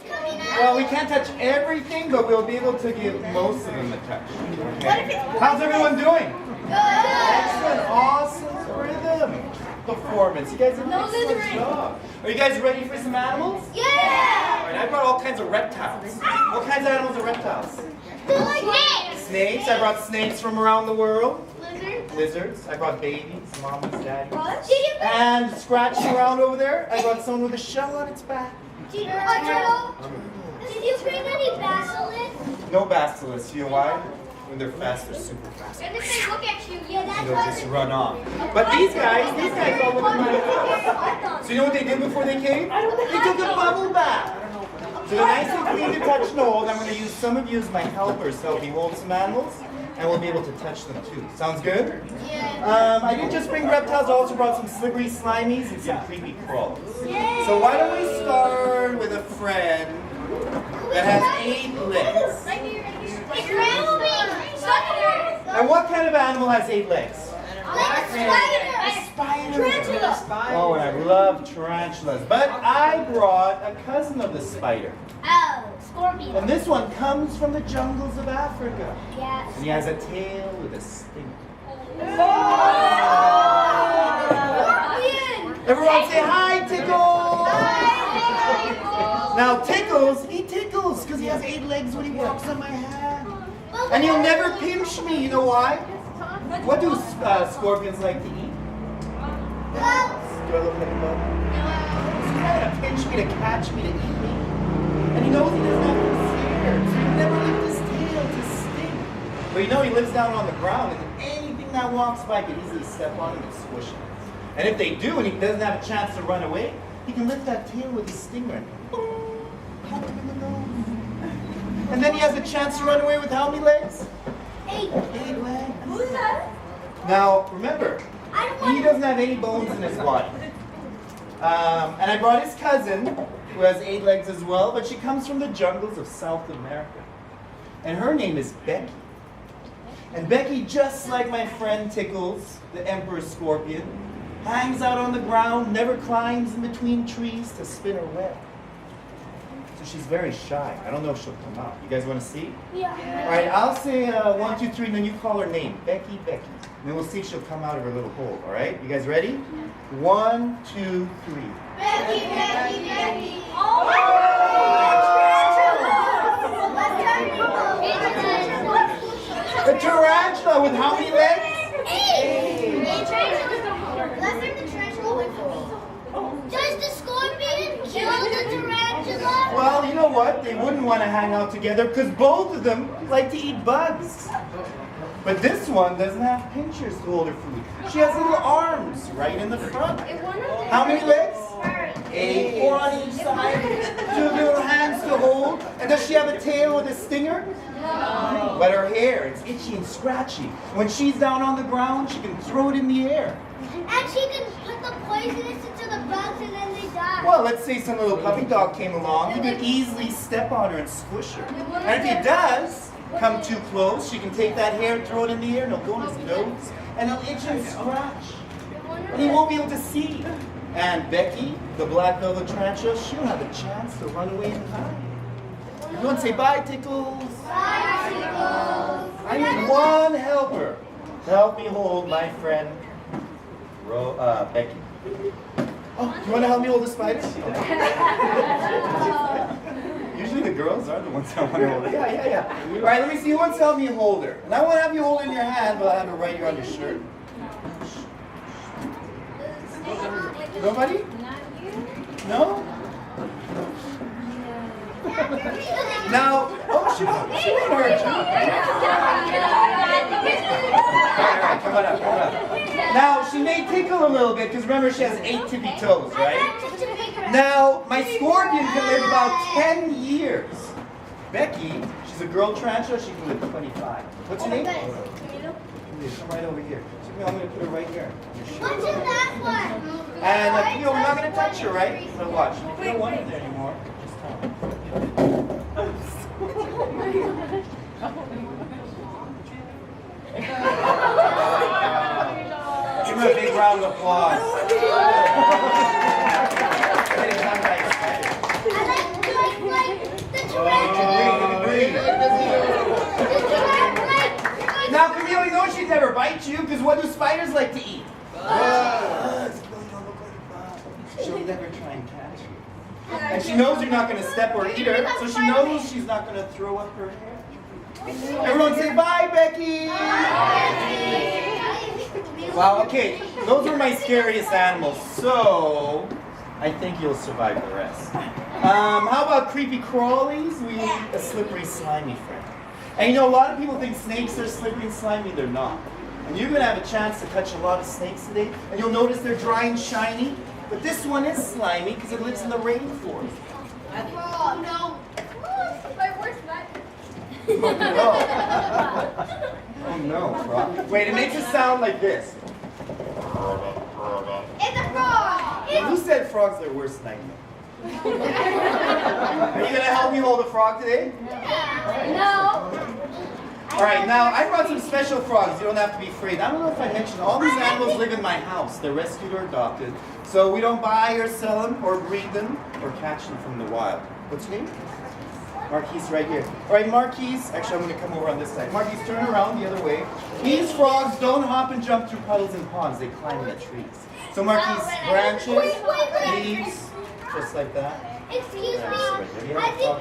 Well, we can't touch everything, but we'll be able to give most of them a touch. Okay. How's everyone doing? Excellent, awesome rhythm performance. You guys did an excellent job. Are you guys ready for some animals? Yeah! All right, I brought all kinds of reptiles. What kinds of animals are reptiles? Snakes! Snakes. I brought snakes from around the world. Lizards? Lizards. I brought babies, mamas, daddies. Did you And scratching around over there, I brought someone with a shell on its back. Did you bring any basilisks? No basilisks. You know why? When they're fast, they're super fast. And if they look at you, yeah, that's They'll why just run off. But these guys all look like. So you know what they did before they came? They took a bubble bath. So they're nice and clean to touch and hold. I'm going to use some of you as my helpers to help me hold some animals, and we'll be able to touch them too. Sounds good? Yeah. I didn't just bring reptiles, I also brought some slippery slimies and some creepy crawlers. So why don't we start with a friend that has 8 legs? It's And what kind of animal has 8 legs? like a spider. Tarantula. Oh, and I love tarantulas. But I brought a cousin of the spider. Oh, scorpion. And this one comes from the jungles of Africa. Yes. And he has a tail with a stinger. Scorpion. Everyone say hi, Tickles! Now Tickles, he tickles because he has 8 legs when he walks on my hand. And he'll never pinch me, you know why? What do scorpions like to eat? Do I look like a bug? He's trying to pinch me, to catch me, to eat me. And he knows he doesn't have to be scared, so he never lifts his tail to sting. But you know he lives down on the ground, and anything that walks by can easily step on him and squish him. And if they do, and he doesn't have a chance to run away, he can lift that tail with his stinger and boom, poke him in the nose. And then he has a chance to run away with how many legs? 8. 8 legs. Who's that? Now, remember, he doesn't have any bones in his body. And I brought his cousin, who has 8 legs as well, but she comes from the jungles of South America. And her name is Becky. And Becky, just like my friend Tickles, the emperor scorpion, hangs out on the ground, never climbs in between trees to spin her web. So she's very shy. I don't know if she'll come out. You guys want to see? Yeah. All right, I'll say 1, 2, 3, and then you call her name. Becky, Becky. And then we'll see if she'll come out of her little hole. All right? You guys ready? 1, 2, 3. Becky, Becky, Becky. A tarantula with how many legs? 8. Let's learn the tarantula went for me. Does the scorpion kill the tarantula? Well, you know what? They wouldn't want to hang out together because both of them like to eat bugs. But this one doesn't have pinchers to hold her food. She has little arms right in the front. How many legs? 8. 4 on each side. 2 little hands to hold. And does she have a tail with a stinger? No. But her hair, it's itchy and scratchy. When she's down on the ground, she can throw it in the air. And she can put the poisonous into the bugs and then they die. Well, let's say some little puppy dog came along. You could easily step on her and squish her. And if he does come too close, she can take that hair, throw it in the air, and it'll go in his nose, and he'll itch and scratch. And he won't be able to see. And Becky, the black velvet tarantula, she'll have a chance to run away and hide. Everyone say bye, Tickles. Bye, Tickles. I need one helper to help me hold my friend Becky. Oh, you want to help me hold the spider? Usually the girls are the ones that want to hold it. Yeah. All right, let me see who wants to help me hold her. And I won't have you hold it in your hand, but I'll have it right here on your shirt. Nobody? No? Now, oh, she won't hurt you. All right, come on up. Now, she may tickle a little bit, because remember she has 8 tippy toes, right? Now, my scorpion can live about 10 years. Becky, she's a girl tarantula, she can live 25. What's your name? Come right over here. So I'm going to put her right here. What's in that one? And, we're not going to touch her, right? So watch. If you don't want it there anymore, just tell me. Give her a big round of applause. I like Breathe. Now, Camille, you know she'd never bite you, because what do spiders like to eat? Bugs. She'll never try and catch you. And she knows you're not going to step or eat her, so she knows she's not going to throw up her hair. Everyone say bye, Becky! Wow, okay, those were my scariest animals, so I think you'll survive the rest. How about creepy crawlies? We need a slippery, slimy friend. And you know, a lot of people think snakes are slippery and slimy. They're not. And you're going to have a chance to catch a lot of snakes today, and you'll notice they're dry and shiny. But this one is slimy because it lives in the rainforest. Oh, no. My worst nightmare. Oh no, frog. Wait, it makes it sound like this. It's a frog. Who said frogs their worst nightmare? Are you going to help me hold a frog today? No. Alright, now I brought some special frogs. You don't have to be afraid. I don't know if I mentioned, all these animals live in my house. They're rescued or adopted. So we don't buy or sell them or breed them or catch them from the wild. What's your name? Marquise right here. Alright, Marquise. Actually, I'm going to come over on this side. Marquise, turn around the other way. These frogs don't hop and jump through puddles and ponds. They climb in the trees. So Marquise, branches, leaves, just like that. Excuse me. I think,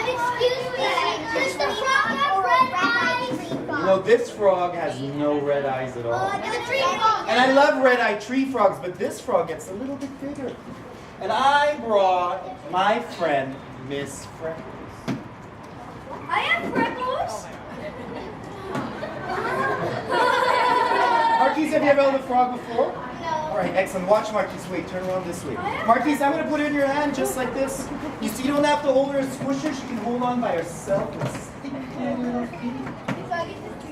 excuse me. Does the frog have red eyes? You know, this frog has no red eyes at all. It's a tree frog. And I love red-eyed tree frogs, but this frog gets a little bit bigger. And I brought my friend, Miss Freckles. I am Freckles. Marquise, have you ever held a frog before? No. All right, excellent. Watch Marquise. Wait, turn around this way. Marquise, I'm going to put her in your hand just like this. You see, you don't have to hold her and squish her. She can hold on by herself and stick her little feet.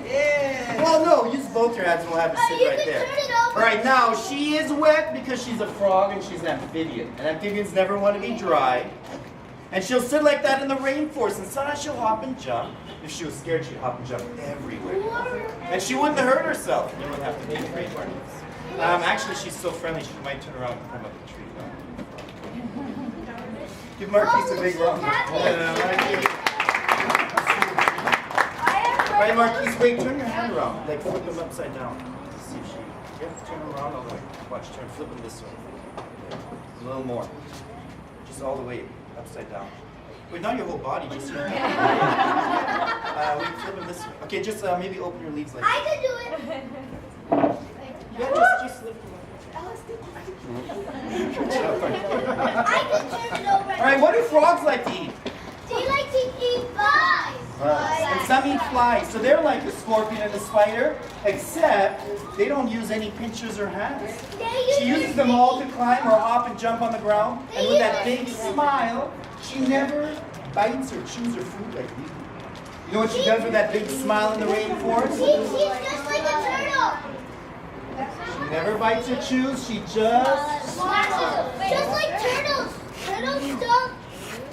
Yeah. Well, no, use both your hands and we'll have to sit You right can there. turn it over. All right, now, she is wet because she's a frog and she's an amphibian. And amphibians never want to be dry. And she'll sit like that in the rainforest, and sometimes she'll hop and jump. If she was scared, she'd hop and jump everywhere. And she wouldn't hurt herself. You wouldn't have to be afraid, Marquise. Actually, she's so friendly, she might turn around and climb up the tree. Give Marquise a big round. Right, Marquise, wait, turn your hand around. Like, flip them upside down. See if she... You have to turn them around all the way. Watch, flip them this way. A little more. Just all the way upside down. Wait, not your whole body, just your hand. Wait, flip them this way. Okay, just maybe open your leaves like I this. can do it. Yeah, just lift them up. I can turn it over. Alright, what do frogs like to eat? They like to eat flies. And some eat flies, so they're like the scorpion and the spider, except they don't use any pinchers or hands. She uses them all to climb or hop and jump on the ground, and with that big smile, she never bites or chews her food like we do. You know what she does with that big smile in the rainforest? She's just like a turtle. She never bites or chews, she just Swallow. Just like turtles.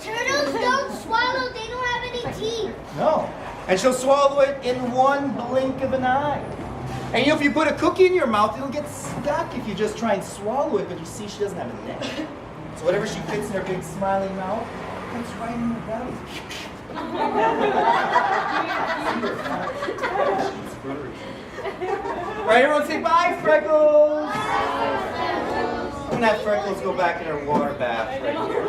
Turtles don't swallow. They don't have any teeth. no. And she'll swallow it in one blink of an eye. And you know, if you put a cookie in your mouth, it'll get stuck if you just try and swallow it, but you see she doesn't have a neck. So whatever she fits in her big smiling mouth, comes right in her belly. All right, everyone say bye, Freckles. I'm gonna have Freckles go back in her water bath right here.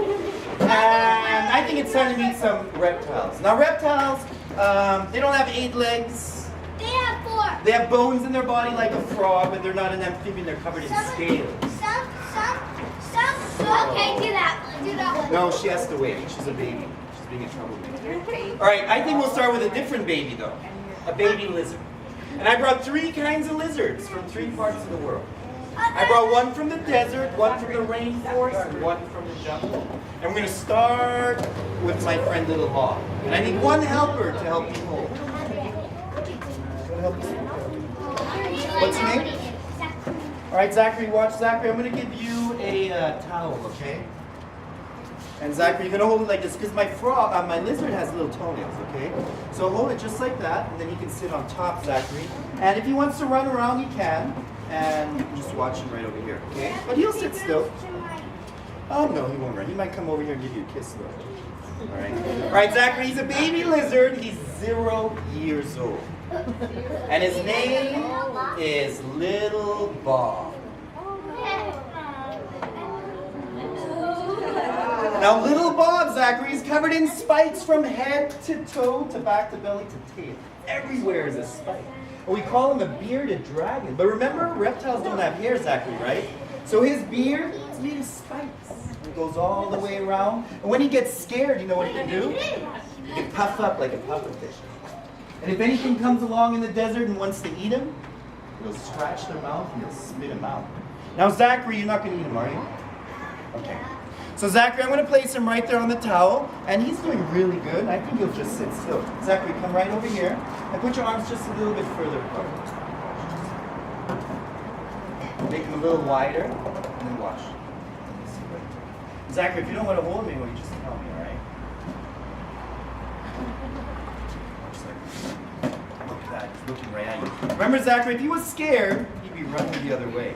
And I think it's time to meet some reptiles. Now reptiles, they don't have 8 legs. They have 4. They have bones in their body like a frog, but they're not an amphibian, they're covered in scales. Some. Okay, do that one. No, she has to wait. She's a baby. She's being a troublemaker. All right, I think we'll start with a different baby, though. A baby lizard. And I brought 3 kinds of lizards from 3 parts of the world. I brought one from the desert, one from the rainforest, and one from the jungle. And we're going to start with my friend Little Bob. And I need one helper to help me hold. What's your name? All right, Zachary, watch. Zachary, I'm going to give you a towel, okay? And Zachary, you're going to hold it like this, because my lizard has little toenails, okay? So hold it just like that, and then he can sit on top, Zachary. And if he wants to run around, he can. And you can just watch him right over here, okay? But he'll sit still. Oh, no, he won't run. He might come over here and give you a kiss, though. All right. All right, Zachary, he's a baby lizard. He's 0 years old. And his name is Little Bob. Now, Little Bob, Zachary, is covered in spikes from head to toe to back to belly to tail. Everywhere is a spike. And we call him a bearded dragon. But remember, reptiles don't have hair, Zachary, right? So his beard is made of spikes. It goes all the way around. And when he gets scared, you know what he can do? He can puff up like a pufferfish. And if anything comes along in the desert and wants to eat him, he'll scratch their mouth and he'll spit him out. Now, Zachary, you're not going to eat him, are you? Okay. So, Zachary, I'm going to place him right there on the towel, and he's doing really good. I think he'll just sit still. Zachary, come right over here, and put your arms just a little bit further apart. Make them a little wider, and then watch. Zachary, if you don't want to hold me, will you just tell me, all right? Look at that, he's looking right at you. Remember, Zachary, if he was scared, he'd be running the other way.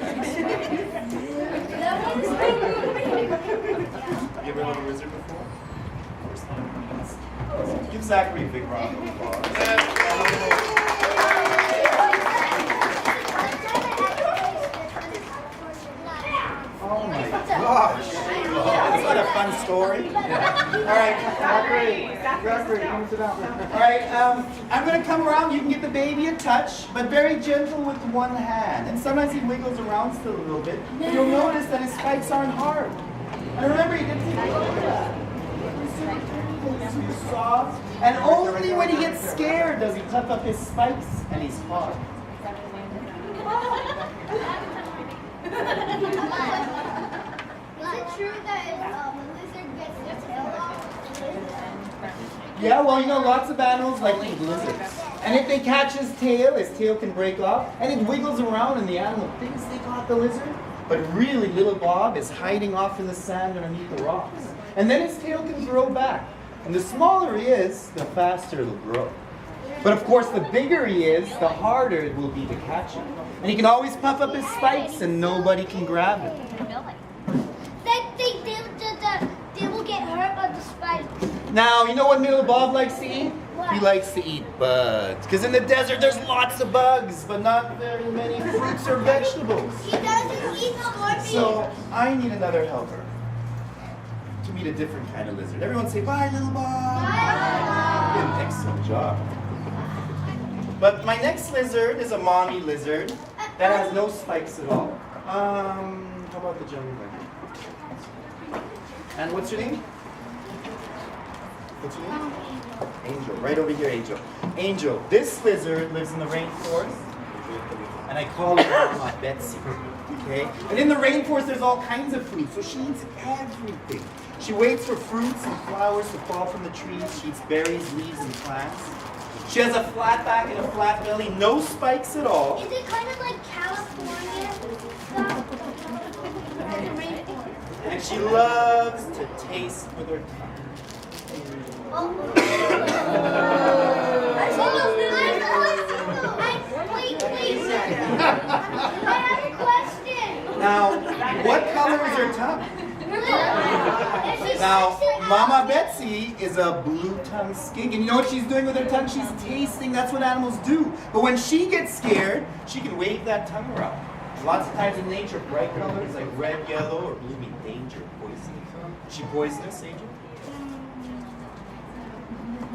You ever held a lizard before? Give Zachary a big round of applause. Oh my gosh. That's not a fun story. All right, Zachary, come sit down. All right, I'm going to come around. You can give the baby a touch, but very gentle with one hand. And sometimes he wiggles around still a little bit. But you'll notice that his spikes aren't hard. And remember, you can take a look at that. He's soft. And only when he gets scared does he puff up his spikes and he's hard. Is it true that if a lizard gets their tail off, Yeah, well, you know, lots of animals like to eat lizards. And if they catch his tail can break off, and it wiggles around and the animal thinks they caught the lizard, but really Little Bob is hiding off in the sand underneath the rocks. And then his tail can grow back. And the smaller he is, the faster it'll grow. But of course, the bigger he is, the harder it will be to catch him. And he can always puff up his spikes and nobody can grab him. They will get hurt by the spikes. Now, you know what Little Bob likes to eat? He likes to eat bugs. Because in the desert, there's lots of bugs, but not very many fruits or vegetables. He doesn't eat scorpions. So, I need another helper to meet a different kind of lizard. Everyone say, bye, Little Bob. Bye. You did an excellent job. But my next lizard is a mommy lizard that has no spikes at all. How about the jungle lizard? And what's your name? What's your name? Angel. Right over here, Angel. Angel, this lizard lives in the rainforest, and I call her Mama Betsy. Okay? And in the rainforest, there's all kinds of food, so she eats everything. She waits for fruits and flowers to fall from the trees. She eats berries, leaves, and plants. She has a flat back and a flat belly, no spikes at all. Is it kind of like California stuff? And she loves to taste with her tongue. Wait. I have a question. Now, what color is her tongue? Now, Mama Betsy is a blue-tongued skink, and you know what she's doing with her tongue? She's tasting. That's what animals do. But when she gets scared, she can wave that tongue around. Lots of times in nature, bright colors like red, yellow, or blue mean danger, poison. Is she poisonous, Angel?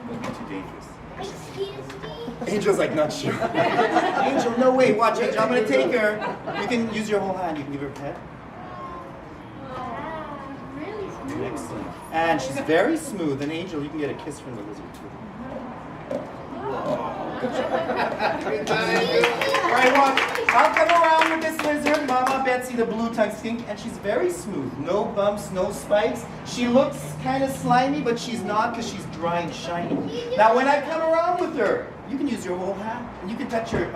Too dangerous. Angel's like, not sure. Angel, no way. Watch, Angel. I'm going to take her. You can use your whole hand. You can give her a pet. Excellent. And she's very smooth. And Angel, you can get a kiss from the lizard too. Alright, well, I'll come around with this lizard, Mama Betsy, the blue-tongued skink, and she's very smooth. No bumps, no spikes. She looks kind of slimy, but she's not because she's dry and shiny. Now, when I come around with her, you can use your whole hand. And you can touch her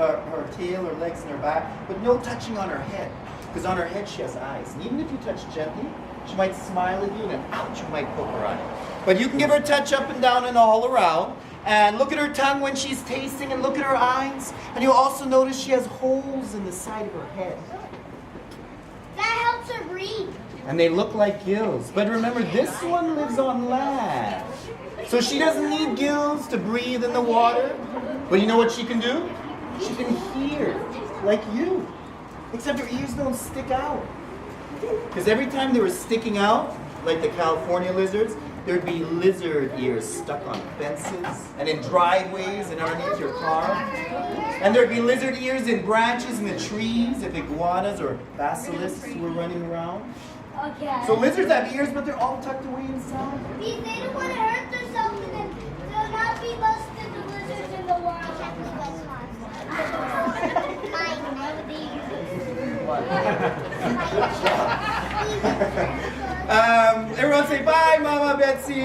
tail, her legs, and her back, but no touching on her head. Because on her head, she has eyes. And even if you touch gently, she might smile at you, and then ouch, you might poke her eye. But you can give her a touch up and down and all around. And look at her tongue when she's tasting, and look at her eyes. And you'll also notice she has holes in the side of her head. And they look like gills. But remember, this one lives on land. So she doesn't need gills to breathe in the water. But you know what she can do? She can hear, like you. Except her ears don't stick out. Because every time they were sticking out, like the California lizards, there'd be lizard ears stuck on fences and in driveways and underneath your car. And there'd be lizard ears in branches in the trees if iguanas or basilisks were running around. Okay. So lizards have ears, but they're all tucked away inside. Because they don't want to hurt themselves and then they'll not be most of the lizards in the world. Everyone say bye, Mama Betsy.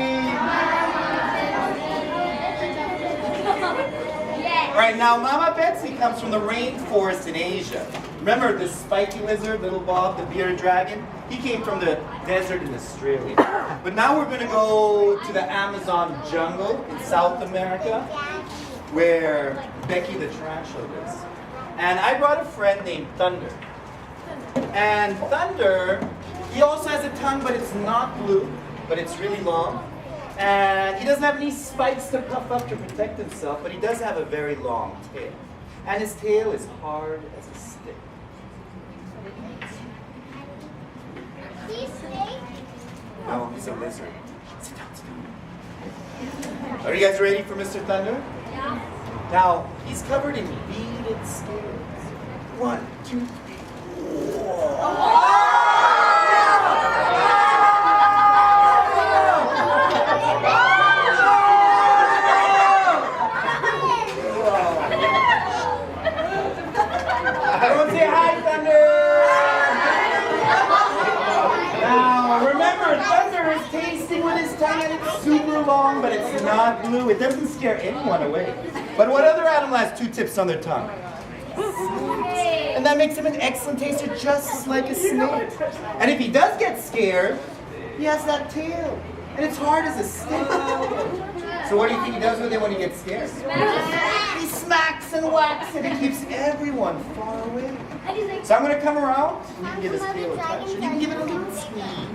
All right, now Mama Betsy comes from the rainforest in Asia. Remember this spiky lizard, little Bob, the bearded dragon? He came from the desert in Australia. But now we're going to go to the Amazon jungle in South America, where Becky the tarantula lives. And I brought a friend named Thunder. And Thunder, he also has a tongue, but it's not blue, but it's really long. And he doesn't have any spikes to puff up to protect himself, but he does have a very long tail. And his tail is hard as a stick. No, he's a lizard. Sit down, sit down. Are you guys ready for Mr. Thunder? Yeah. Now, he's covered in beaded scales. 1, 2, 3. Everyone say hi, Thunder! Now, remember, Thunder is tasting with his tongue and it's super long, but it's not blue. It doesn't scare anyone away. But what other animal has 2 tips on their tongue? And that makes him an excellent taster, just like a snake. And if he does get scared, he has that tail. And it's hard as a stick. So what do you think he does with it when he gets scared? He smacks and whacks and he keeps everyone far away. So I'm going to come around and you can give his tail a touch. And you can give it a little squeeze.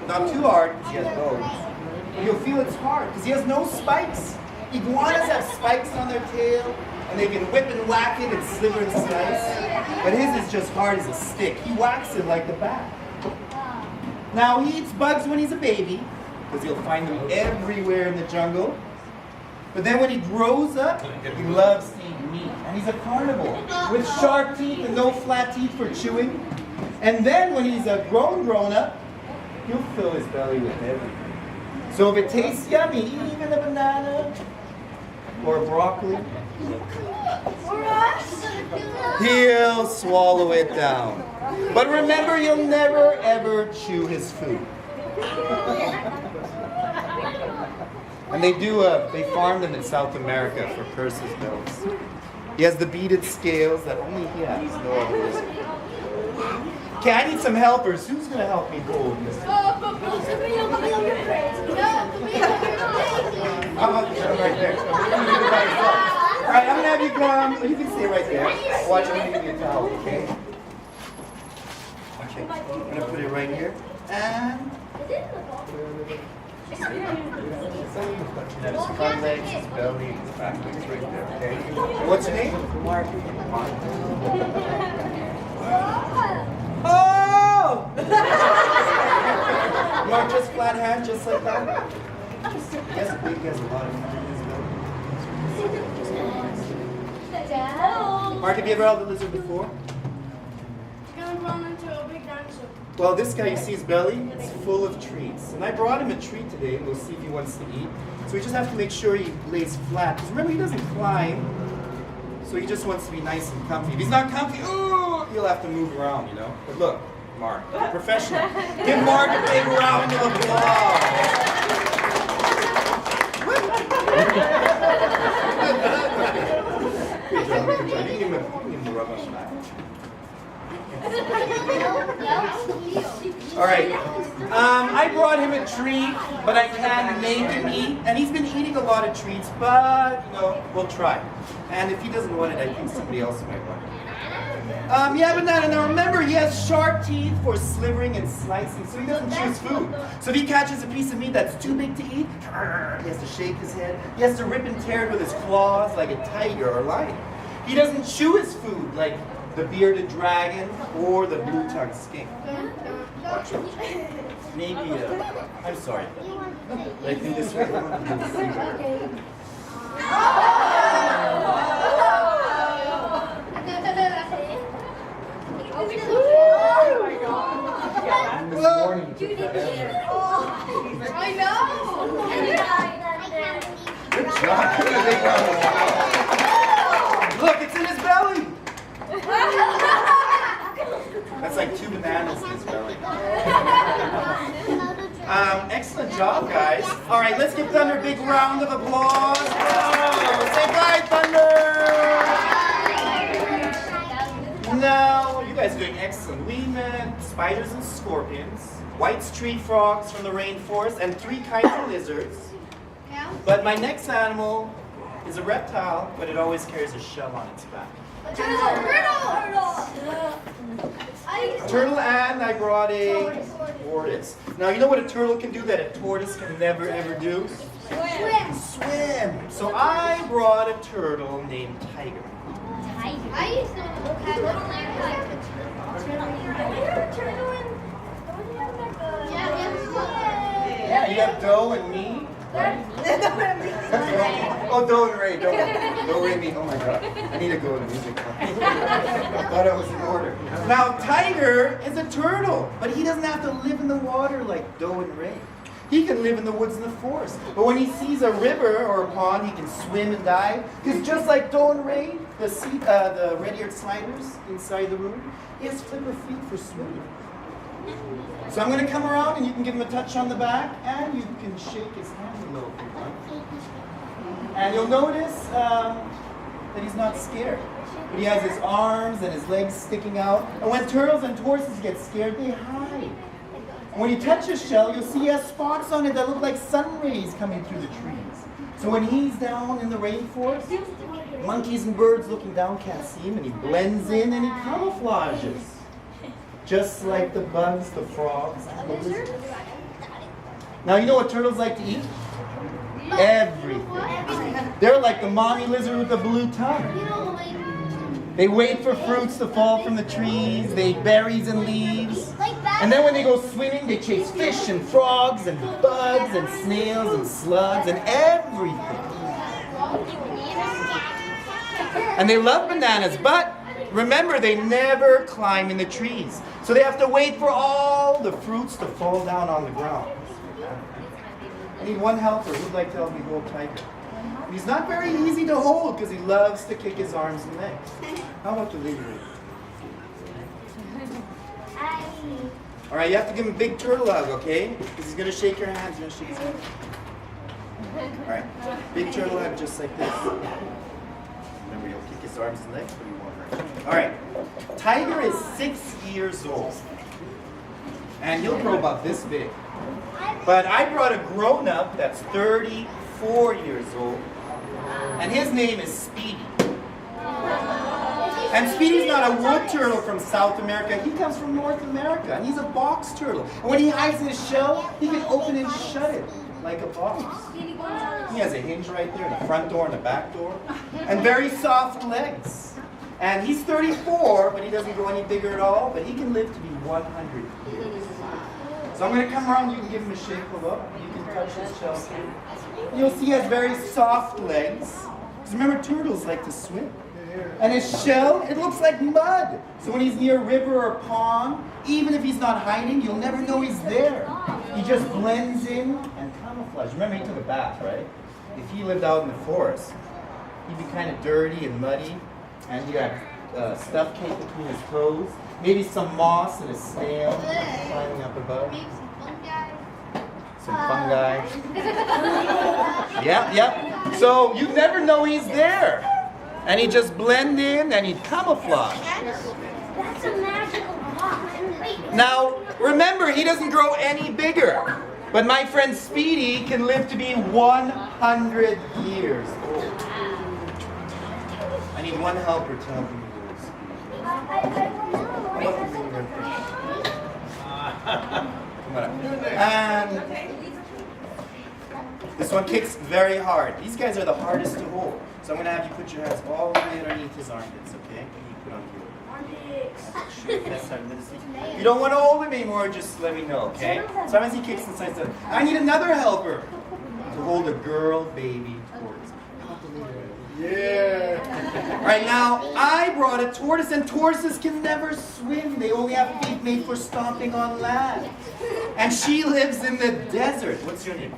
Not too hard, because he has bows. And you'll feel it's hard, because he has no spikes. Iguanas have spikes on their tail, and they can whip and whack it and sliver and slice. But his is just hard as a stick. He whacks it like the bat. Now, he eats bugs when he's a baby, because he'll find them everywhere in the jungle. But then when he grows up, he loves to eat meat. And he's a carnivore, with sharp teeth and no flat teeth for chewing. And then when he's a grown up, he'll fill his belly with everything. So if it tastes yummy, even a banana or broccoli, he'll swallow it down. But remember, you'll never ever chew his food. And they farm them in South America for purses bills. He has the beaded scales that only he has, no other lizard. Okay, I need some helpers. Who's going to help me hold this? How about you right there? All right, I'm going to have you come. You can stay right there. Watch, I'm going to give you a towel, okay? Okay, I'm going to put it right here. And... his front legs, his belly, his back legs right there, okay? What's your name? Mark. Oh! Mark, just flat hand, just like that. He has a lot of fun in his belly. Mark, have you ever held a lizard before? Well, this guy, you see his belly? It's full of treats. And I brought him a treat today, and we'll see if he wants to eat. So we just have to make sure he lays flat. Because remember, he doesn't climb. So he just wants to be nice and comfy. If he's not comfy, ooh, he'll have to move around, you know? But look, Mark, professional. Give Mark a big round of applause. Good job. You can give him a rub on the back. All right. I brought him a treat, but I can't make him eat. And he's been eating a lot of treats, but we'll try. And if he doesn't want it, I think somebody else might want it. Yeah, banana. Now remember, he has sharp teeth for slivering and slicing, so he doesn't choose food. So if he catches a piece of meat that's too big to eat, he has to shake his head. He has to rip and tear it with his claws like a tiger or lion. He doesn't chew his food like the bearded dragon or the blue-tongued skink. Watch out. Maybe, I'm sorry. I think this way. I know. Good job. Look, it's in his belly. That's like 2 bananas in his belly. Excellent job, guys. All right, let's give Thunder a big round of applause. Say bye, Thunder. Now, you guys are doing excellent. We met spiders and scorpions, white tree frogs from the rainforest, and 3 kinds of lizards. But my next animal is a reptile, but it always carries a shell on its back. Turtle, and I brought a tortoise. Now, you know what a turtle can do that a tortoise can never ever do? Swim. So I brought a turtle named Tiger. I used to have a turtle and Yeah, you have Doe and me. Oh, Doe and Ray. Doe, Ray, me. Oh my God. I need to go to music class. I thought I was in order. Now, Tiger is a turtle, but he doesn't have to live in the water like Doe and Ray. He can live in the woods and the forest. But when he sees a river or a pond, he can swim and dive. Because just like Doe and Ray, the red-eared sliders inside the room, he has flipper feet for swimming. So I'm going to come around and you can give him a touch on the back and you can shake his hand a little bit. And you'll notice that he's not scared. But he has his arms and his legs sticking out. And when turtles and tortoises get scared, they hide. When you touch his shell, you'll see he has spots on it that look like sun rays coming through the trees. So when he's down in the rainforest, monkeys and birds looking down can't see him, and he blends in and he camouflages. Just like the bugs, the frogs, and the lizards. Now, you know what turtles like to eat? Everything. They're like the mommy lizard with the blue tongue. They wait for fruits to fall from the trees, they eat berries and leaves. And then when they go swimming, they chase fish and frogs and bugs and snails and slugs and everything. And they love bananas, but remember, they never climb in the trees. So they have to wait for all the fruits to fall down on the ground. I need one helper. Who'd like to help me hold Tiger? He's not very easy to hold because he loves to kick his arms and legs. How about the lizard? All right, you have to give him a big turtle hug, okay? Because he's going to shake your hands. He's going to shake his hands. All right, big turtle hug just like this. Remember, you'll kick his arms and legs, but you won't hurt. All right, Tiger is 6 years old. And he'll grow about this big. But I brought a grown-up that's 34 years old. And his name is Speedy. And Speedy's not a wood turtle from South America. He comes from North America. And he's a box turtle. And when he hides in his shell, he can open and shut it like a box. He has a hinge right there, the front door and the back door. And very soft legs. And he's 34, but he doesn't go any bigger at all. But he can live to be 100 years. So I'm going to come around. You can give him a shake. Look. You can touch his shell too. You'll see he has very soft legs. Because remember, turtles like to swim. And his shell, it looks like mud. So when he's near a river or a pond, even if he's not hiding, you'll never know he's there. He just blends in and camouflages. Remember, he took a bath, right? If he lived out in the forest, he'd be kind of dirty and muddy. And he'd have stuff caked between his toes. Maybe some moss and a snail climbing up above. Some fungi. Yep. So you never know he's there. And he just blend in and he'd camouflage. That's a magical rock. Now, remember, he doesn't grow any bigger. But my friend Speedy can live to be 100 years old. I need one helper to help me do this. Come on up. And this one kicks very hard. These guys are the hardest to hold. So I'm going to have you put your hands all the way underneath his armpits, okay? You put on your you don't want to hold him anymore, just let me know, okay? Sometimes he kicks inside stuff. I need another helper to hold a girl baby tortoise. Yeah. Right now, I brought a tortoise, and tortoises can never swim. They only have feet made for stomping on land. And she lives in the desert. What's your name?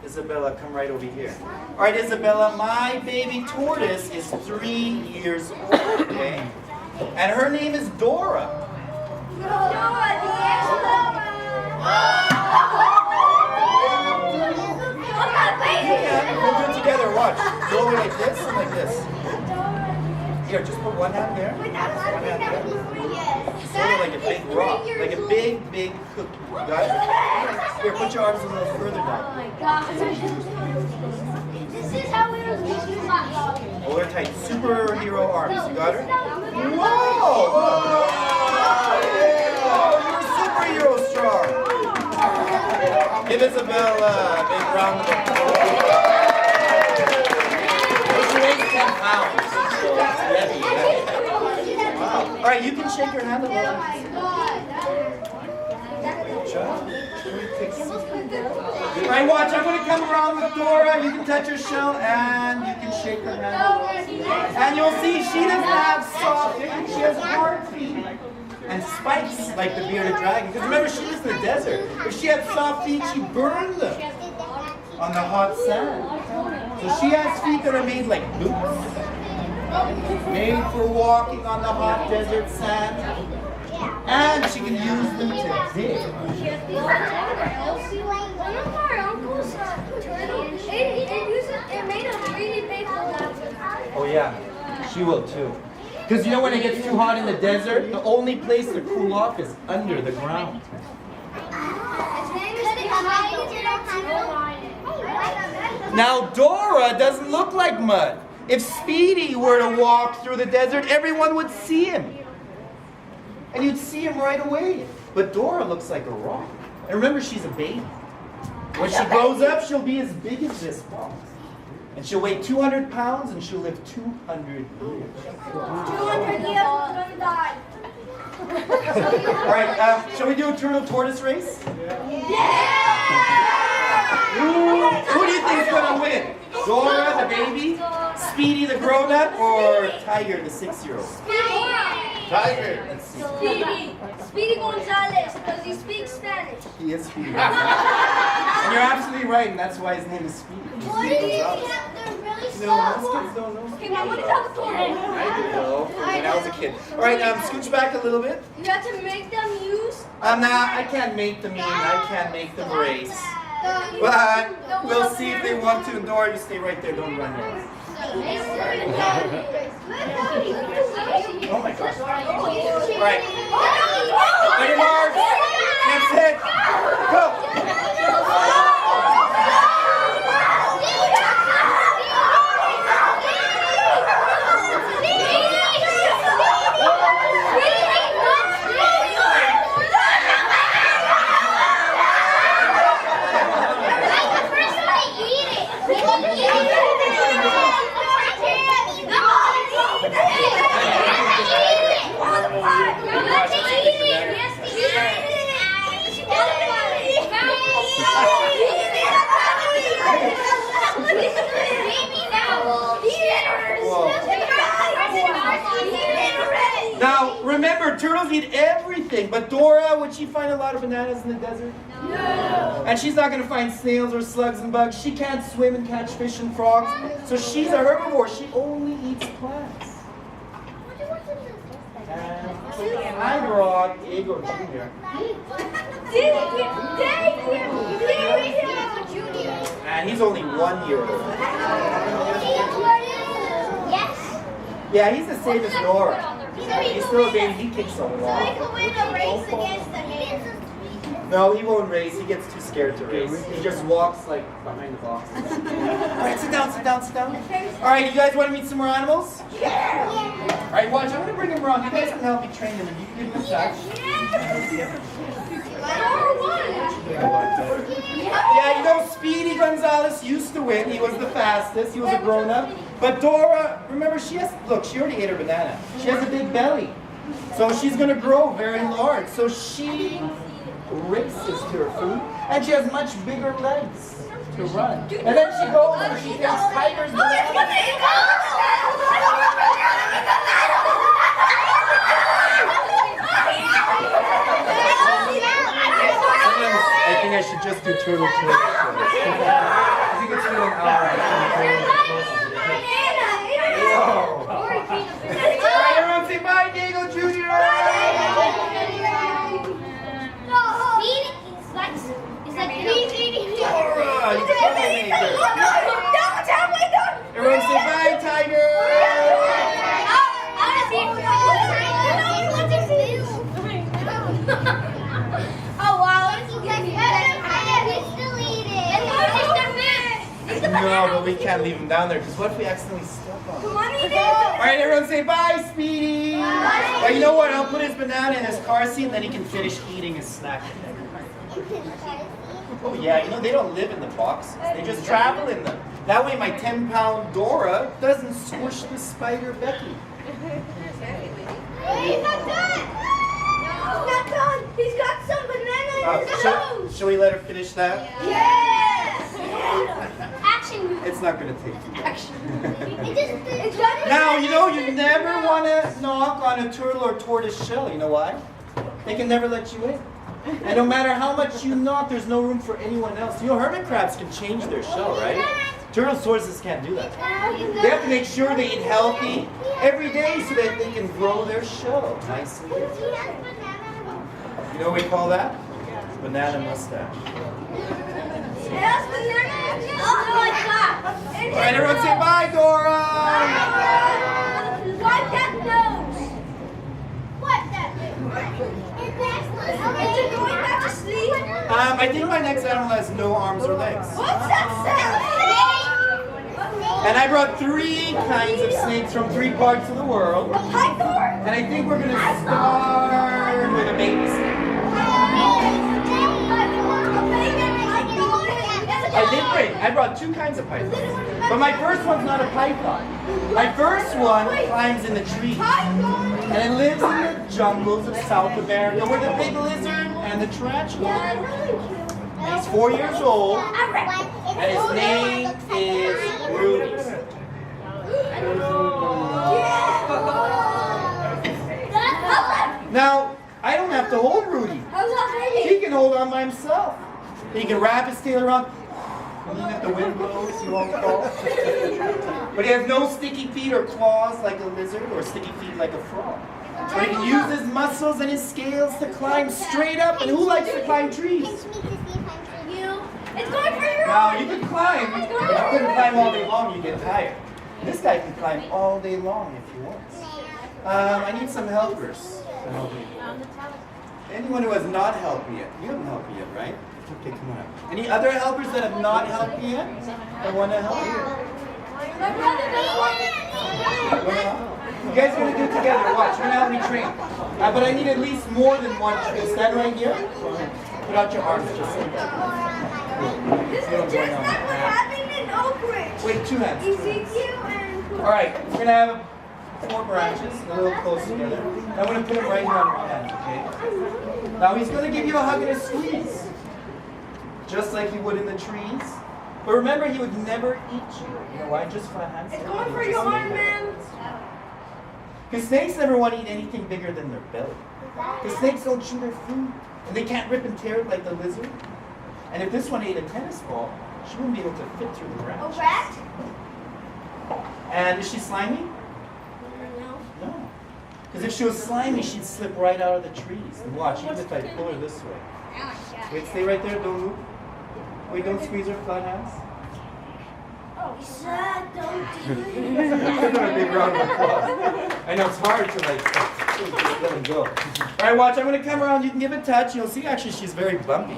Isabella, come right over here. All right, Isabella, my baby tortoise is 3 years old, okay? And her name is Dora. Dora, the We'll do it together, watch. Go over like this and like this. Here, just put one hand there. One hand there. Sort of like a big rock. Like a big, big cookie. You got it? Here, put your arms a little further down. Oh my gosh. This is how we were making my Hold her tight. Superhero arms. You got her? Whoa! You're superhero strong. Give Isabella a big round of applause. She weighs 10 pounds. So it's heavy. Wow. All right, you can shake your hand a little. All right, watch. I'm going to come around with Dora. You can touch her shell and you can shake her hand. And you'll see she doesn't have soft feet. She has hard feet and spikes like the bearded dragon. Because remember, she lives in the desert. If she had soft feet, she'd burn them on the hot sand. So she has feet that are made like boots, made for walking on the hot desert sand. And she can use them to dig. One of our uncles, it made a really big hole. Oh yeah, she will too. Because you know when it gets too hot in the desert, the only place to cool off is under the ground. Now Dora doesn't look like mud. If Speedy were to walk through the desert, everyone would see him. And you'd see him right away. But Dora looks like a rock. And remember, she's a baby. When she grows up, she'll be as big as this box. And she'll weigh 200 pounds and she'll live 200 years. 200 years, we're gonna die. All right, shall we do a turtle tortoise race? Yeah! Who do you think is going to win? Dora, the baby? Speedy, the grown-up? Or Tiger, the 6-year-old? Tiger. Let's see. Speedy Gonzalez, because he speaks Spanish. He is Speedy. And you're absolutely right, and that's why his name is Speedy. What do you have? They're really No, slow. most kids don't know. Okay, now what is that for? I didn't know when I was a kid. All right, scooch back a little bit. You have to make them use. Nah, I can't make them eat. I can't make them race. But we'll see if they want to. And Dora, you stay right there. Don't run yet. Oh my gosh. All right. Ready, Mark? That's it. Go. Now, remember, turtles eat everything, but Dora, would she find a lot of bananas in the desert? No. And she's not going to find snails or slugs and bugs. She can't swim and catch fish and frogs, so she's a herbivore. She only eats plants. And I brought Igor Jr. And he's only 1 year old. Yes. Yeah, he's the same as Dora. He's still a baby. He kicks a lot. So he can win a race against the hands. No, he won't race. He gets too scared to race. He just walks like behind the box. Alright, sit down, sit down, sit down. Alright, you guys want to meet some more animals? Yeah. Alright, watch. I'm going to bring him around. You guys can help me train him and you can give him a touch. Yeah, you know, Speedy Gonzalez used to win. He was the fastest. He was a grown-up. But Dora, remember, she already ate her banana. She has a big belly. So she's going to grow very large. So she races to her food, and she has much bigger legs to run. And then she goes and she takes tigers. I think I should just do turtle twitch. I think it's been an hour. Alright, everyone say bye, Diego Jr. Dora, you troublemaker. Everyone say bye, Tiger. Oh wow, he's still eating. No, but we can't leave him down there because what if we accidentally step on him? Come on, eat it. Alright, everyone say bye, Speedy. Well, you know what? I'll put his banana in his car seat and then he can finish eating his snack. Oh yeah, you know, they don't live in the boxes. They just travel in them. That way my 10-pound Dora doesn't squish the spider Becky. Hey, he's not done. He's not done. He's got some banana in his nose. Shall we let her finish that? Yes. Action. It's not going to take too long. Action. It's done. Now, you know, you never want to knock on a turtle or tortoise shell. You know why? They can never let you in. And no matter how much you knock, there's no room for anyone else. You know, hermit crabs can change their shell, right? Turtles, tortoises can't do that. They have to make sure they eat healthy every day so that they can grow their shell nicely. You know what we call that? Banana mustache. Yes, banana. Oh my God. All right, everyone say bye, Dora. Wipe that nose. Wipe that nose. Is it going back to sleep? I think my next animal has no arms or legs. What's that sound? And I brought 3 kinds of snakes from 3 parts of the world. Python? And I think we're going to start with a baby snake. I brought 2 kinds of pythons. But my first one's not a python. My first one climbs in the trees. And it lives in the jungles of South America where the big lizard and the tarantula. He's 4 years old. And his name is Rudy. Now, I don't have to hold Rudy. He can hold on by himself. He can wrap his tail around. Even if the wind blows, he won't fall. But he has no sticky feet or claws like a lizard or sticky feet like a frog. But he can use his muscles and his scales to climb straight up. And who likes to climb trees? It's going for your Now, you can climb, but you couldn't climb all day long, you get tired. This guy can climb all day long if he wants. I need some helpers to help me. Anyone who has not helped me yet? You haven't helped me yet, right? Okay, come on. Any other helpers that have not helped me yet? That want to help you? You guys are going to do it together. Watch, you're going to help me train. But I need at least more than one tree. Stand right here. Put out your arms just like that. This is just like what happened in Oak Ridge. Wait, 2 hands. Ezekiel and... Alright, we're going to have 4 branches, a little close together. I'm going to put him right here on my hand, okay? Now he's going to give you a hug and a squeeze. Just like he would in the trees. But remember, he would never eat you. You know why? Just for a handstand. It's going for your arm, man. Because snakes never want to eat anything bigger than their belly. Because snakes don't chew their food. And they can't rip and tear it like the lizard. And if this one ate a tennis ball, she wouldn't be able to fit through the branch. A rat? And is she slimy? No. Because if she was slimy, she'd slip right out of the trees. And watch, even if I pull her this way. Wait, stay right there, don't move. Wait, don't squeeze her flat hands. Oh, don't do it. Give her a big round of applause. I I know it's hard to like let him go. All right, watch. I'm gonna come around. You can give it a touch. You'll see actually she's very bumpy.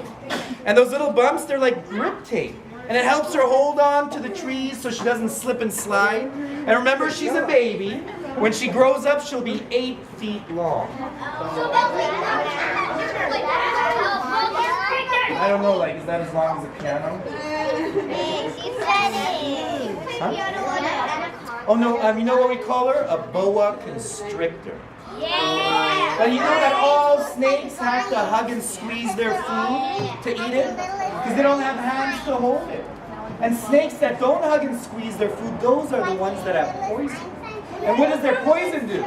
And those little bumps, they're like grip tape. And it helps her hold on to the trees so she doesn't slip and slide. And remember, she's a baby. When she grows up, she'll be 8 feet long. I don't know, like, is that as long as a piano? Huh? Oh no, you know what we call her? A boa constrictor. Yeah. But you know that all snakes have to hug and squeeze their food to eat it? Because they don't have hands to hold it. And snakes that don't hug and squeeze their food, those are the ones that have poison. And what does their poison do?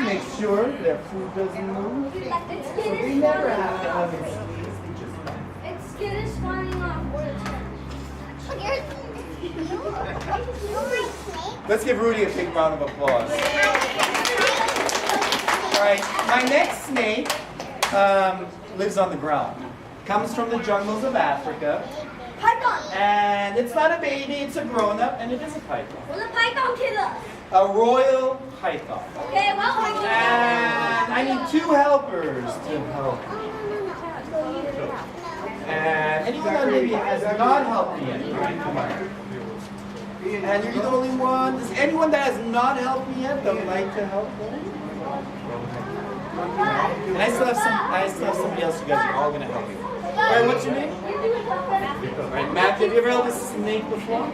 Make sure their food doesn't move. So they never have to hug and squeeze. They just Its skin is falling off. Let's give Rudy a big round of applause. All right, my next snake lives on the ground. Comes from the jungles of Africa. Python. And it's not a baby, it's a grown-up, and it is a python. Will the python kill us? A royal python. Okay, well, And I need 2 helpers to help. And anyone that maybe has not helped me yet, come on. And you're the only one. Does anyone that has not helped me yet that would like to help me? And I still have somebody else. You guys are all gonna help me. All right, what's your name? All right, Matthew. Have you ever held a snake before?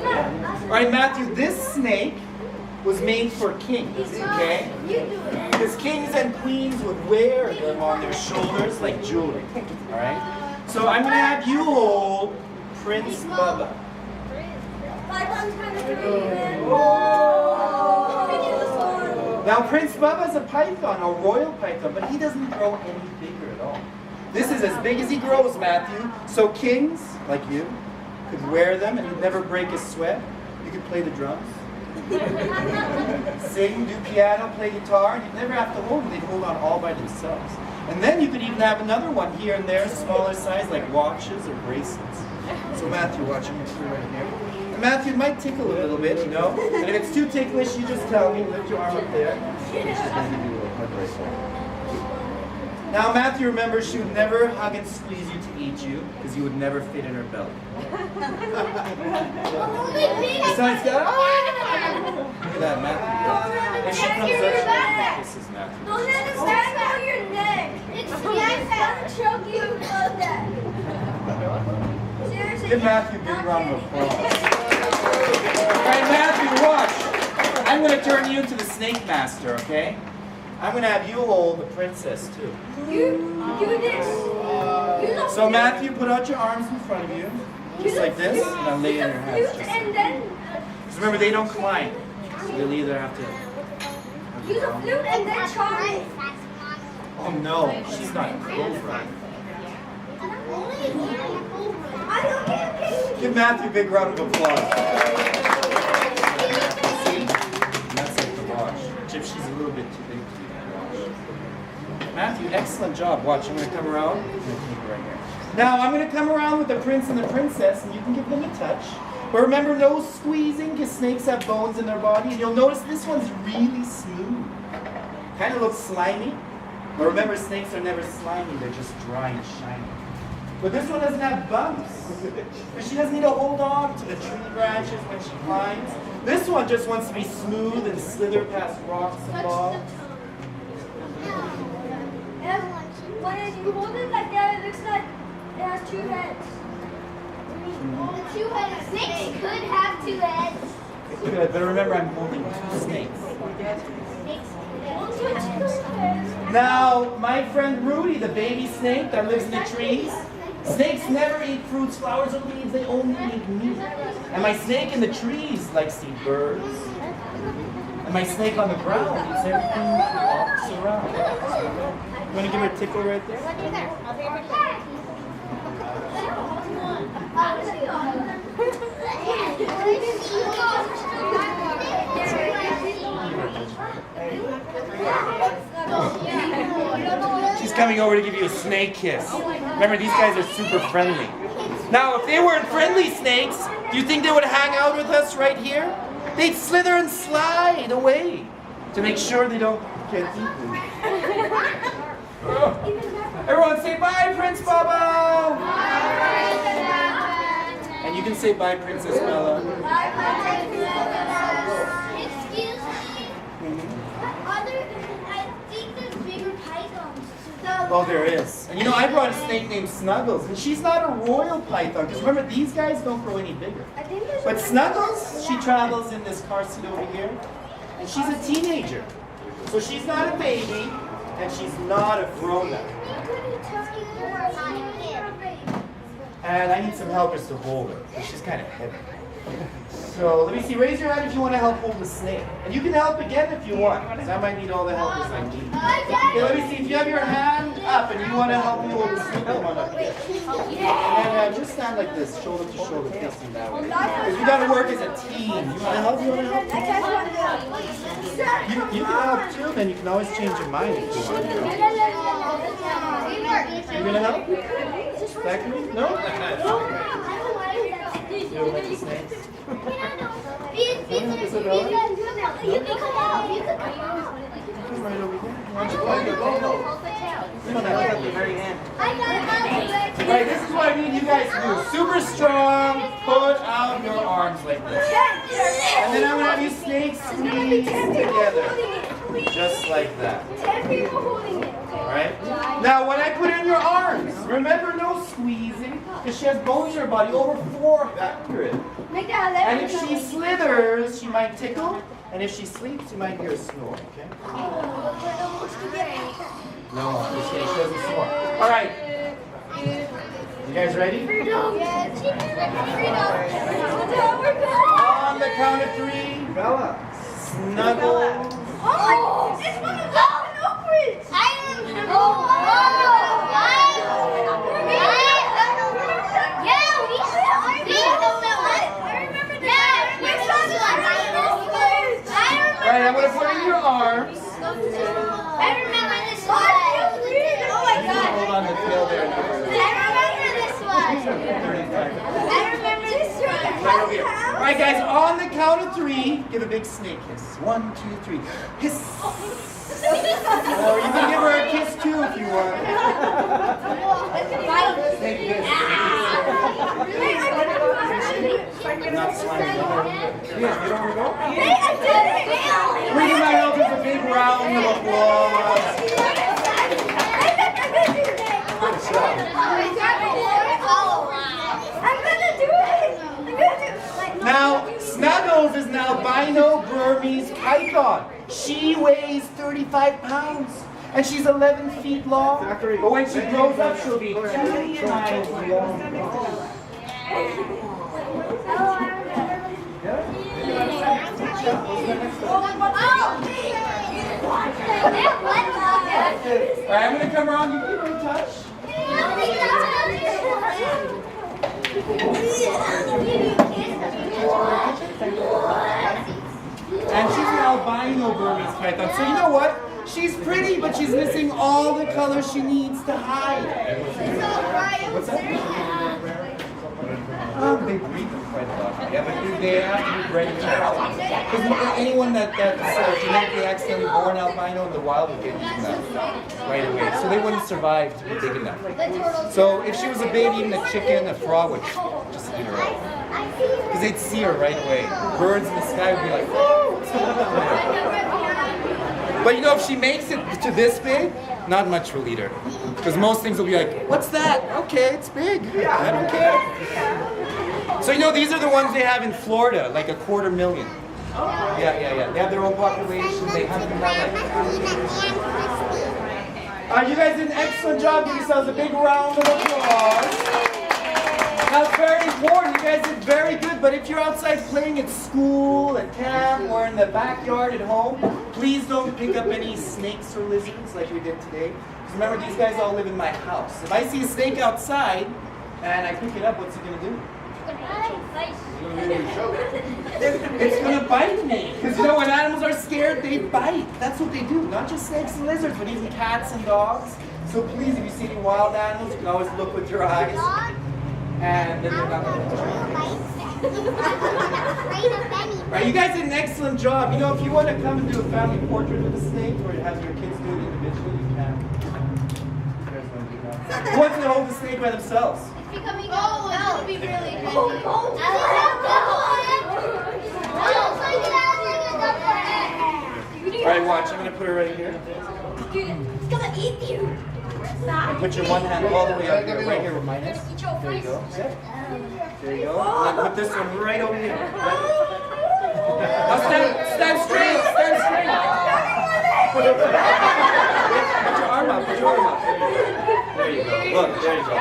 Yeah. All right, Matthew. This snake was made for kings. Okay. Because kings and queens would wear them on their shoulders like jewelry. All right. So I'm gonna have you hold Prince Bubba. Now Prince Bubba is a python, a royal python, but he doesn't grow any bigger at all. This is as big as he grows, Matthew. So kings, like you, could wear them and you'd never break a sweat. You could play the drums, sing, do piano, play guitar, and you'd never have to hold them. They'd hold on all by themselves. And then you could even have another one here and there, smaller size, like watches or bracelets. So Matthew, watch him through right here. And Matthew, it might tickle a little bit, you know. And if it's too ticklish, you just tell me. Lift your arm up there. Now Matthew, remember, she would never hug and squeeze you to eat you, because you would never fit in her belly. Besides that, look at that, Matthew. If she comes up, this is Matthew. Don't let it stand on your neck. It's yes, choke you above that. Seriously. Give Matthew a big round of applause. All right, Matthew, watch. I'm going to turn you into the snake master, okay? I'm going to have you hold the princess, too. You do this. So Matthew, put out your arms in front of you, just like this, and I'll lay in your hands. And then Because remember, they don't climb. So you'll either have to... use a flute and then charm it. Oh no, she's not a cobra. Give Matthew a big round of applause. See? That's like the wash. Chip, she's a little bit too big to be washed. Matthew, excellent job. Watch, I'm going to come around. I'm going to keep it right here. Now, I'm going to come around with the prince and the princess, and you can give them a touch. But remember, no squeezing, because snakes have bones in their body. And you'll notice this one's really smooth. Kind of looks slimy. But remember, snakes are never slimy. They're just dry and shiny. But this one doesn't have bumps. But she doesn't need to hold on to the tree branches when she climbs. This one just wants to be smooth and slither past rocks and logs. When you hold it like that, it looks like it has 2 heads. Snakes could have 2 heads. Good, but remember, I'm holding 2 snakes. Now, my friend Rudy, the baby snake that lives in the trees, snakes never eat fruits, flowers, or leaves. They only eat meat. And my snake in the trees likes to eat birds. And my snake on the ground eats everything that walks around. You want to give her a tickle right there? She's coming over to give you a snake kiss. Remember, these guys are super friendly. Now, if they weren't friendly snakes, Do you think they would hang out with us right here? They'd slither and slide away to make sure they don't get eaten. Everyone say bye, Prince Baba! And you can say bye, Princess Bella. Excuse me. I think there's bigger pythons. Oh, there is. And you know, I brought a snake named Snuggles, and she's not a royal python, because remember, these guys don't grow any bigger. But Snuggles, she travels in this car seat over here, and she's a teenager. So she's not a baby, and she's not a grown-up. And I need some helpers to hold her, because she's kind of heavy. So let me see, raise your hand if you want to help hold the snake. And you can help again if you want, because I might need all the helpers I need. Okay, let me see, if you have your hand up and you want to help me hold the snake, come on up here. And then just stand like this, shoulder to shoulder, facing that way. Because we got to work as a team. You want to help? You want to help? You can help too, then you can always change your mind if you want to help. You going to help? Zachary? No? You don't like the snakes? You can come out. You can come out. Come right over here. Alright, this is what I need you guys to do. Super strong, put out your arms like this. And then I'm going to have you snakes squeeze together. Just like that. Alright? Now when I put in your arms, remember no squeezing, because she has bones in her body, over 400. And if she slithers, she might tickle. And if she sleeps, you might hear a snore, okay? No, just kidding, she doesn't snore. Alright. You guys ready? On the count of 3, Bella, snuggle. Oh, it's one of the I remember. Alright, I'm going to put in your arms. I remember this one. Oh my God. Hold on the tail there. I remember this one. I remember this one. Alright guys, on the count of 3, give a big snake kiss. 1, 2, 3. Hiss. Or you can give her a kiss too if you want. Snake kiss. Not slimy. Yeah, you don't want to go? Bring my help with a big round of applause. Good job. I'm gonna do it. Now, Snuggles is an albino Burmese python. She weighs 35 pounds. And she's 11 feet long. But when she grows up, she'll be 2 miles long. Alright, I'm going to come around. You give her a touch. And she's an albino Burmese python. So you know what? She's pretty, but she's missing all the colors she needs to hide. What's that? They breed them quite a lot. Yeah, but they have to be bred because anyone that's genetically accidentally born albino in the wild would get eaten right away. So they wouldn't survive to be big enough. So if she was a baby, even a chicken, a frog would just eat her up. Because they'd see her right away. Birds in the sky would be like, whoa, what's going on there? But you know, if she makes it to this big, not much will eat her. Because most things will be like, what's that? Okay, it's big. I don't care. So you know, these are the ones they have in Florida, like 250,000. Yeah. They have their own population. They have them like that. You guys did an excellent job. Give yourselves a big round of applause. Now it's very important, you guys did very good, but if you're outside playing at school, at camp, or in the backyard at home, please don't pick up any snakes or lizards like we did today. Because remember, these guys all live in my house. If I see a snake outside, and I pick it up, what's it going to do? It's going to bite me. Because you know, when animals are scared, they bite. That's what they do. Not just snakes and lizards, but even cats and dogs. So please, if you see any wild animals, you can always look with your eyes. And then they're not going to Alright, you guys did an excellent job. You know, if you want to come and do a family portrait of a snake or have your kids do it individually, you can. Who wants to hold the snake by themselves? It's becoming that would be really heavy. Alright, watch. I'm going to put her right here. Dude, it's gonna eat you. And put your one hand all the way up here, right here where mine is. There you go. There you go. And then put this one right over here. Now stand straight. Stand straight. Put your arm up. Put your arm up. There you go. Look, there you go.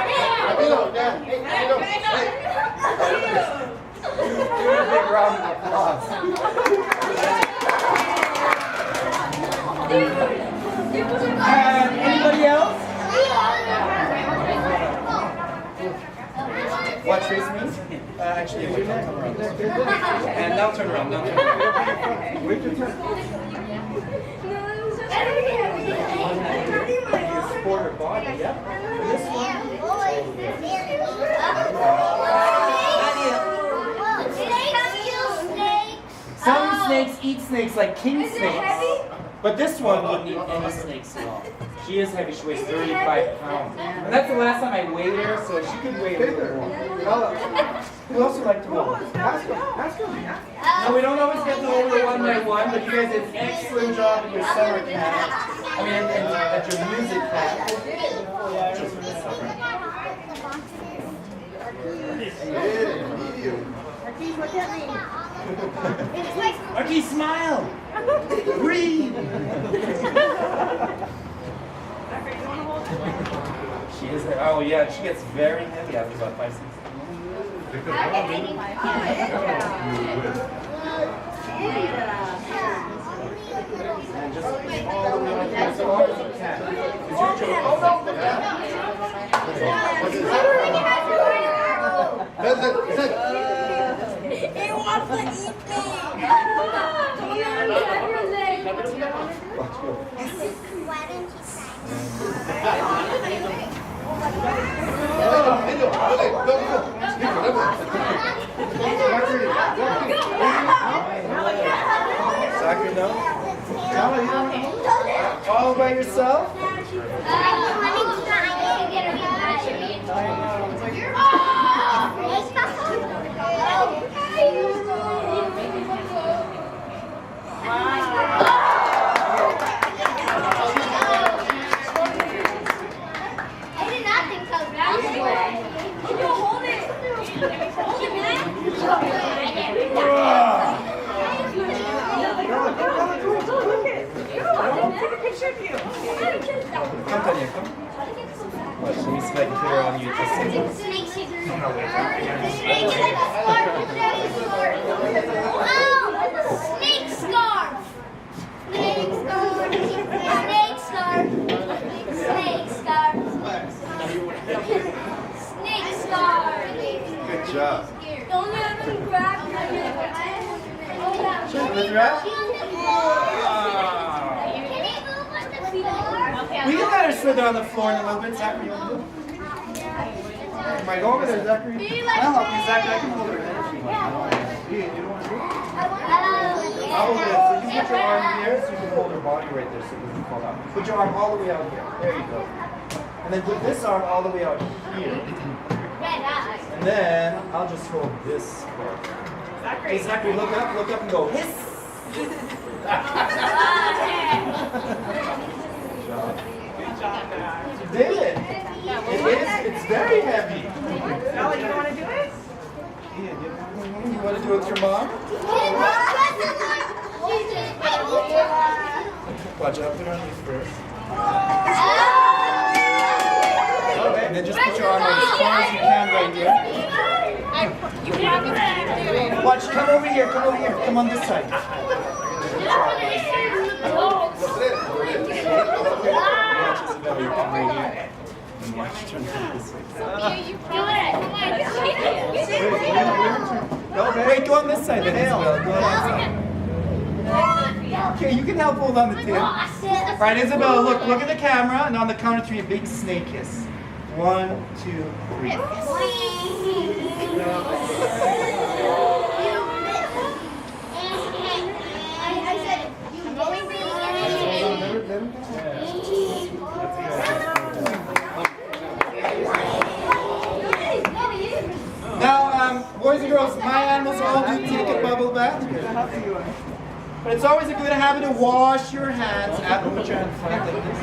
Give her a big round of applause. Anybody else? Watch face me. Actually, wait, now turn around. And now turn around. Now turn around. Wait your turn. You support her body, yeah? And this one. Some snakes eat snakes like king snakes. But this one wouldn't eat any snakes at all. She is heavy. She weighs 35 pounds. And that's the last time I weighed her, so she could weigh a little more. Who else would like to hold her? No, we don't always get to hold her one by one, but you guys did an excellent job at your summer camp. I mean, at your music camp. Just for the summer. Marquis, smile! Breathe! She is, oh yeah, she gets very heavy after about 5, 6. And just all the way up as far as you can. Is your It wants to eat me. Zachary, no? All by yourself? Come, Tanya, come. Watch, let me see if I can put her on you. Just snake scarf. Snake scarf. Snake scarf. Snake scarf. Snake scarf. good job. Don't let them grab me. Lift her up. We can let her slither on the floor in a little bit. Zachary, you want to do it? Am I going over there, Zachary? I'll help you, Zachary. I can hold her head if you want. You don't want to do it? I'll hold it. So you put your arm here so you can hold her body right there so it doesn't fall out. Put your arm all the way out here. There you go. And then put this arm all the way out here. And then I'll just hold this part. Hey, Zachary, look up and go, hiss! Good job, Dad. You did it! It's very heavy. Ella, you want to do it? You want to do it with your mom? Watch out, put it on you first. And then just put your arm out as far as you can right here. You have it. Watch, come over here, come on this side. Watch Isabella, you come right here. And watch, turn it this way. Wait, go on this side then, Isabella. Go on that side. Okay, you can help hold on the tail. Alright, Isabella, look at the camera, and on the count of 3, a big snake kiss. 1, 2, 3. I said, you going Now, boys and girls, my animals all do take a bubble bath. But it's always a good habit to wash your hands after put your hands flat like this.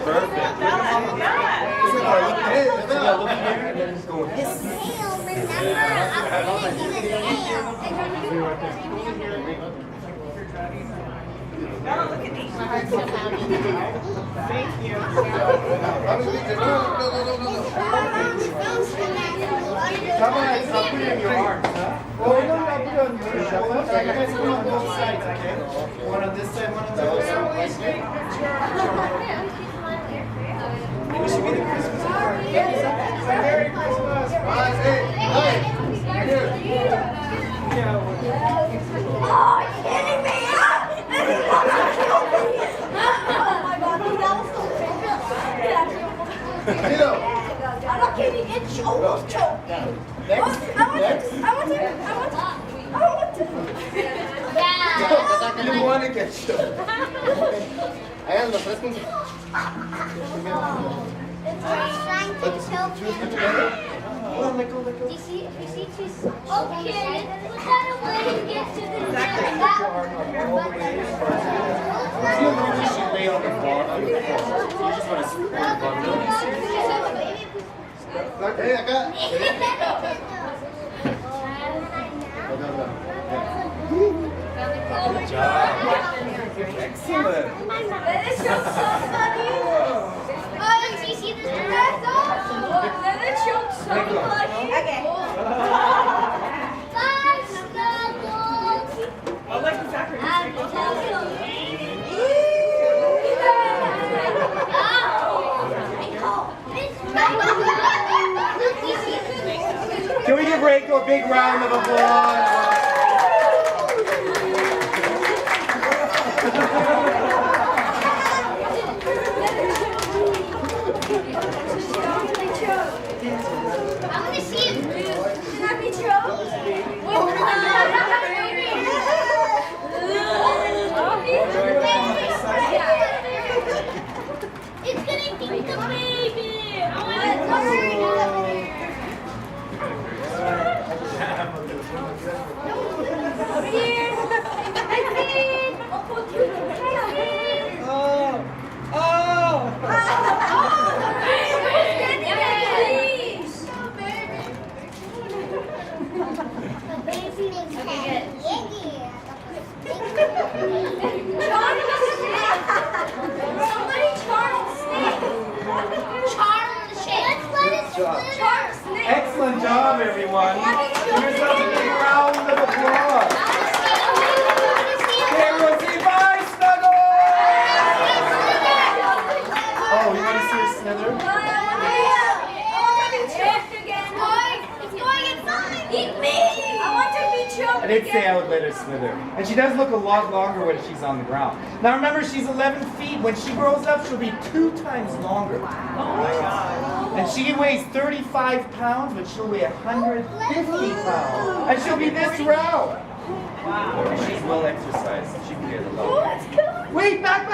Perfect. Look at these. Thank you. How about I'll put it in your arms, huh? Oh, no, I'll put it on your shoulders. You guys put it on both sides, okay? One on this side, one on the other side. We should be the Christmas party. Merry Christmas. Oh, you're kidding me! Oh my god, that was so bad. I'm not kidding, it almost choked me. I want to. Yeah. You want to get choked. It's trying to choke me. Let go. Do you see she's okay, put that away and get to the See how long you should lay on the floor? You just want to spread the bottom. Hey, I got Good job. Excellent. That is so funny. Oh, do you see this dress on? That is so funny. Okay. Bye, Snuggles. I like the Zachary. Can we give Reiko a big round of applause? I want to see it move. Can I be choked? It's gonna eat the baby. I want to over here. I'll put you in the baby. Excellent job, everyone. Give yourself a big round of applause. Okay, everyone say bye, Snuggle! Oh, you want to see a snither? I did say I would let her slither. And she does look a lot longer when she's on the ground. Now remember, she's 11 feet. When she grows up, she'll be 2 times longer. Oh my God. And she weighs 35 pounds, but she'll weigh 150 pounds. And she'll be this round. Wow. She's well exercised. She can get a lot. Wait, back.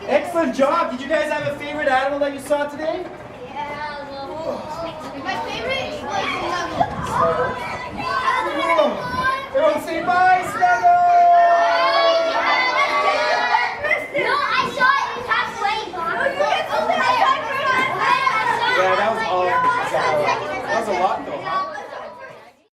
Excellent job. Did you guys have a favorite animal that you saw today? My favorite was Everyone say bye, Snuggle! No, I saw it halfway. Yeah, that was all. That was a lot though.